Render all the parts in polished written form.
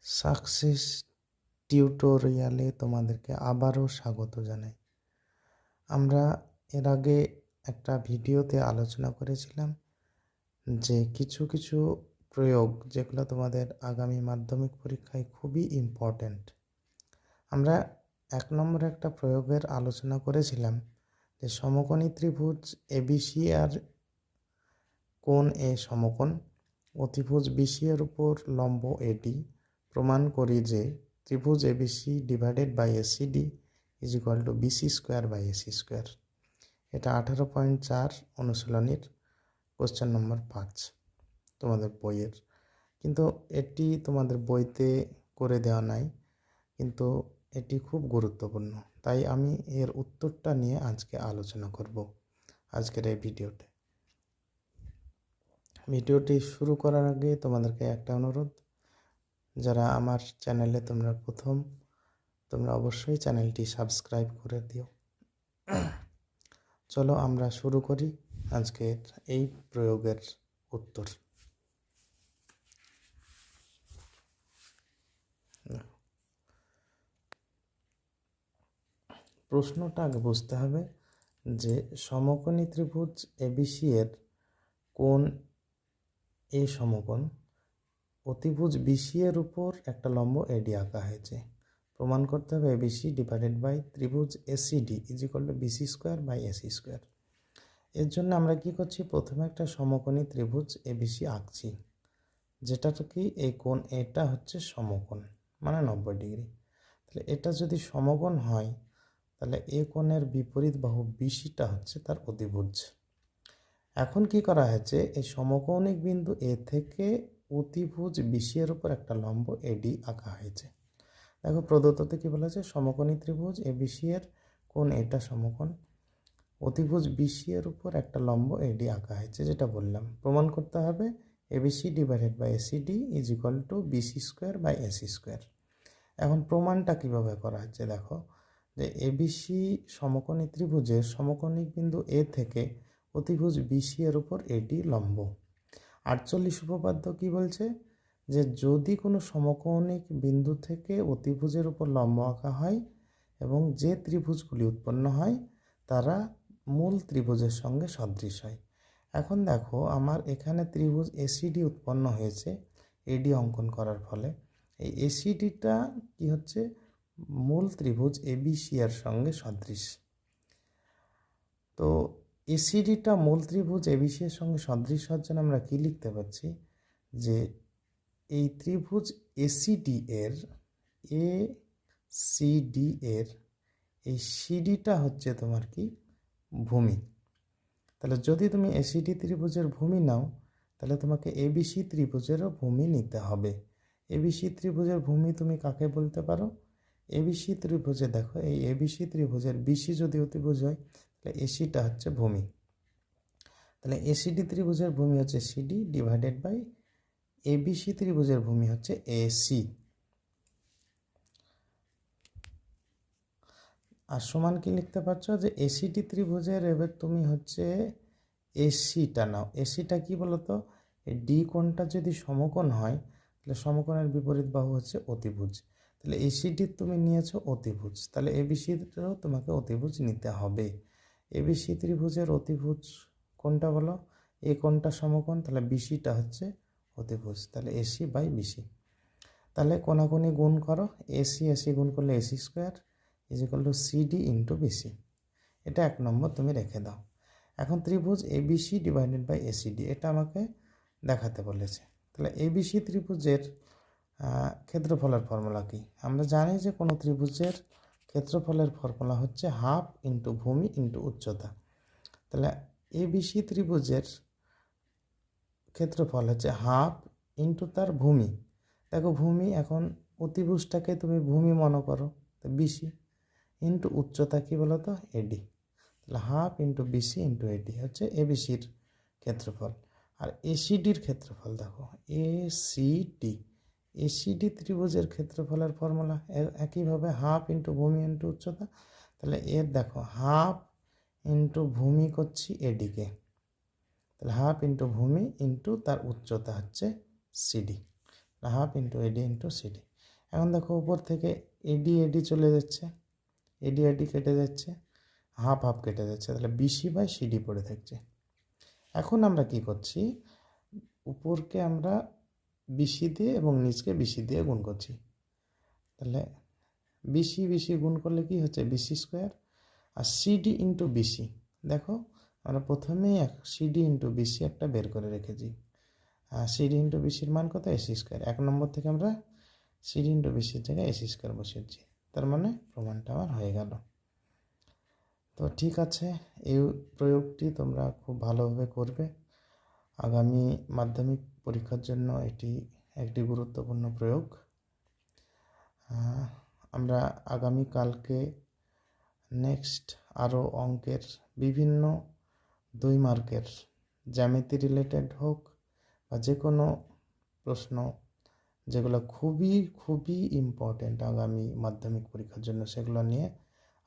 Success টিউটোরিয়ালে তোমাদেরকে আবারও স্বাগত জানাই। আমরা এর আগে একটা ভিডিওতে আলোচনা করেছিলাম যে কিছু প্রয়োগ যেগুলো তোমাদের আগামী মাধ্যমিক পরীক্ষায় খুবই ইম্পর্ট্যান্ট। আমরা 1 নম্বরে একটা প্রয়োগের আলোচনা করেছিলাম যে সমকোণী ত্রিভুজ এবিসি আর কোণ এ সমকোণ, অতিভুজ বিসি এর উপর লম্ব এডি, প্রমাণ করি যে ত্রিভুজ ABC divided by ACD is equal to BC square by AC square. এটা 18.4 অনুশীলনীর কোশ্চেন নম্বর 5 তোমাদের বইয়ের। কিন্তু এটি তোমাদের বইতে করে দেওয়া নাই, কিন্তু এটি খুব গুরুত্বপূর্ণ, তাই আমি এর উত্তরটা নিয়ে আজকে আলোচনা করব আজকের এই ভিডিওতে। ভিডিওটি শুরু করার আগে তোমাদেরকে একটা অনুরোধ, যারা আমার চ্যানেলে তোমরা অবশ্যই চ্যানেলটি সাবস্ক্রাইব করে দিও। চলো আমরা শুরু করি আজকের এই প্রয়োগের উত্তর। প্রশ্নটা আগে বুঝতে হবে যে সমকোণী ত্রিভুজ এবিসি এর কোণ এ সমকোণ, অতিভুজ বিসি এর উপর একটা লম্ব এডি আঁকা হয়েছে। প্রমাণ করতে হবে এবিসি ডিভাইডেড বাই ত্রিভুজ ACD is equal to BC square by AC square. এর জন্য আমরা কি করছি, প্রথমে একটা সমকোণী ত্রিভুজ এবিসি আঁকছি, যেটা কি এই কোণ এটা হচ্ছে সমকোণ, মানে 90 ডিগ্রি। তাহলে এটা যদি সমকোণ হয় তাহলে এ কোণের বিপরীত বাহু বিসিটা হচ্ছে তার অতিভুজ। এখন কি করা হয়েছে, এই সমকৌণিক বিন্দু এ থেকে অতিভুজ বিসি এর উপর একটা লম্ব এডি আঁকা হয়েছে। দেখো প্রদত্ততে কি বলেছে, সমকোণী ত্রিভুজ এবিসি এর কোণ এটা সমকোণ, অতিভুজ বিসি এর উপর একটা লম্ব এডি আঁকা হয়েছে, যেটা বললাম। প্রমাণ করতে হবে ABC divided by ACD is equal to BC square by AC square. এখন প্রমাণটা কিভাবে করা হচ্ছে, দেখো যে এবিসি সমকোণী ত্রিভুজের সমকোণিক বিন্দু এ থেকে অতিভুজ বিসি এর উপর এডি লম্ব। 48 উপপাদ্য কি বলছে, যে যদি কোনো সমকৌণিক বিন্দু থেকে অতিভুজের উপর লম্ব আঁকা হয় এবং যে ত্রিভুজগুলি উৎপন্ন হয় তারা মূল ত্রিভুজের সঙ্গে সদৃশ হয়। এখন দেখো আমার এখানে ত্রিভুজ এসিডি উৎপন্ন হয়েছে এডি অঙ্কন করার ফলে। এই এসিডিটা কি হচ্ছে, মূল ত্রিভুজ এবিসি এর সঙ্গে সদৃশ। তো এসিডিটা মূল ত্রিভুজ এবিসি এর সঙ্গে সদৃশ হওয়ার জন্য আমরা কি লিখতে পারছি, যে এই ত্রিভুজ এসিডি এর এসিডি এর এই সিডিটা হচ্ছে তোমার কি ভূমি। তাহলে যদি তুমি এসিডি ত্রিভুজের ভূমি নাও তাহলে তোমাকে এবিসি ত্রিভুজেরও ভূমি নিতে হবে। এবিসি ত্রিভুজের ভূমি তুমি কাকে বলতে পারো, এবিসি ত্রিভুজে দেখো এই এবিসি ত্রিভুজের বিসি যদি অতিভুজ হয় তাহলে এসিটা হচ্ছে ভূমি। তাহলে এসিডি ত্রিভুজের ভূমি হচ্ছে সিডি ডিভাইডেড বাই এবিসি ত্রিভুজের ভূমি হচ্ছে এসি। আর সমান কি লিখতে পারছো, যে এসিডি ত্রিভুজের এবার তুমি হচ্ছে এসিটা নাও। এসিটা কি বলতো, এই ডি কোণটা যদি সমকোণ হয় তাহলে সমকোণের বিপরীত বাহু হচ্ছে অতিভুজ। তাহলে এসিডি তুমি নিয়েছো অতিভুজ, তাহলে এবিসিরও তোমাকে অতিভুজ নিতে হবে। এবিসি ত্রিভুজের অতিভুজ কোনটা বলো, এ কোণটা সমকোণ, তাহলে বিসিটা হচ্ছে অতিভুজ, তাহলে এসি বাই বিসি। তাহলে কোনাকুনি গুণ করো, এসি এসি গুণ করলে AC square is equal to CD into BC. এটা 1 নম্বর তুমি রেখে দাও। এখন ত্রিভুজ এবিসি ডিভাইডেড বাই এসিডি এটা আমাকে দেখাতে বলেছে। তাহলে এবিসি ত্রিভুজের ক্ষেত্রফলের ফর্মুলা কি, আমরা জানি যে কোনো ত্রিভুজের ক্ষেত্রফলের ফর্মুলা হচ্ছে হাফ ইন্টু ভূমি ইন্টু উচ্চতা। তাহলে এবিসি ত্রিভুজের ক্ষেত্রফল হচ্ছে হাফ ইন্টু তার ভূমি। দেখো ভূমি, এখন অতিভুজটাকে তুমি ভূমি মনে করো, তো বিসি ইন্টু উচ্চতা কি বলো তো এডি। তাহলে half into BC into AD হচ্ছে এবিসির ক্ষেত্রফল। আর এসিডির ক্ষেত্রফল দেখো এসিডি, এসিডি ত্রিভুজের ক্ষেত্রফলের ফর্মুলা একইভাবে হাফ ইন্টু ভূমি ইন্টু উচ্চতা। তাহলে এর দেখো হাফ ইন্টু ভূমি করছি এডিকে, তাহলে হাফ ইন্টু ভূমি ইন্টু তার উচ্চতা হচ্ছে সিডি, হাফ ইন্টু এডি ইন্টু সিডি। এখন দেখো উপর থেকে এডি এডি চলে যাচ্ছে, এডি এডি কেটে যাচ্ছে, হাফ হাফ কেটে যাচ্ছে, তাহলে বিসি বাই সিডি পড়ে থাকছে। এখন আমরা কি করছি, উপরকে আমরা বিসি দিয়ে এবং নিচকে বিসি দিয়ে গুণ করছি। তাহলে বিসি বিসি গুণ করলে কি হচ্ছে, বিসি স্কোয়ার। আর সিডি ইন্টু বিসি, দেখো আমরা প্রথমেই সিডি ইন্টু বিসি একটা বের করে রেখেছি। আর সিডি ইন্টু বিসির মান কত, এসি স্কোয়ার। 1 নম্বর থেকে আমরা সিডি ইন্টু বিসির জায়গায় এসি স্কোয়ার বসিয়েছি, তার মানে প্রমাণটা আমার হয়ে গেল। তো ঠিক আছে, এই প্রয়োগটি তোমরা খুব ভালোভাবে করবে। আগামী মাধ্যমিক পরীক্ষার জন্য এটি একটি গুরুত্বপূর্ণ প্রয়োগ। আমরা আগামীকালকে নেক্সট আরও অঙ্কের বিভিন্ন 2 মার্কের জ্যামিতি রিলেটেড হোক বা যে কোনো প্রশ্ন যেগুলো খুবই খুবই ইম্পর্টেন্ট আগামী মাধ্যমিক পরীক্ষার জন্য, সেগুলো নিয়ে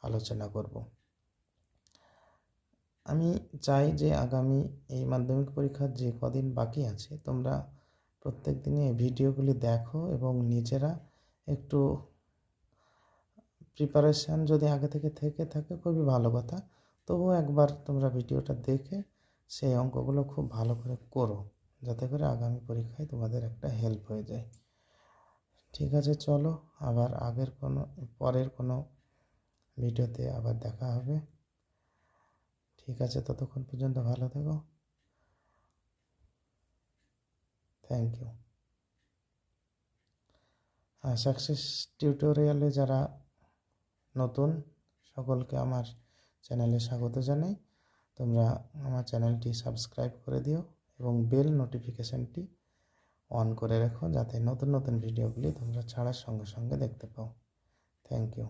আলোচনা করব। আমি চাই যে আগামী এই মাধ্যমিক পরীক্ষার যে কদিন বাকি আছে তোমরা প্রত্যেক দিনই এই ভিডিওগুলি দেখো এবং নিজেরা একটু প্রিপারেশান যদি আগে থেকে থাকে খুবই ভালো কথা, তবুও একবার তোমরা ভিডিওটা দেখে সেই অঙ্কগুলো খুব ভালো করে করো, যাতে করে আগামী পরীক্ষায় তোমাদের একটা হেল্প হয়ে যায়। ঠিক আছে, চলো আবার পরের কোনো ভিডিওতে আবার দেখা হবে। ঠিক আছে, ততক্ষণ পর্যন্ত ভালো থেকো। Thank you. সাকসেস টিউটোরিয়ালে যারা নতুন, সকলকে আমার চ্যানেলে স্বাগত জানাই। তোমরা আমার চ্যানেলটি সাবস্ক্রাইব করে দিও এবং বেল নোটিফিকেশানটি অন করে রেখো, যাতে নতুন নতুন ভিডিওগুলি তোমরা ছাড়ার সঙ্গে সঙ্গে দেখতে পাও। Thank you.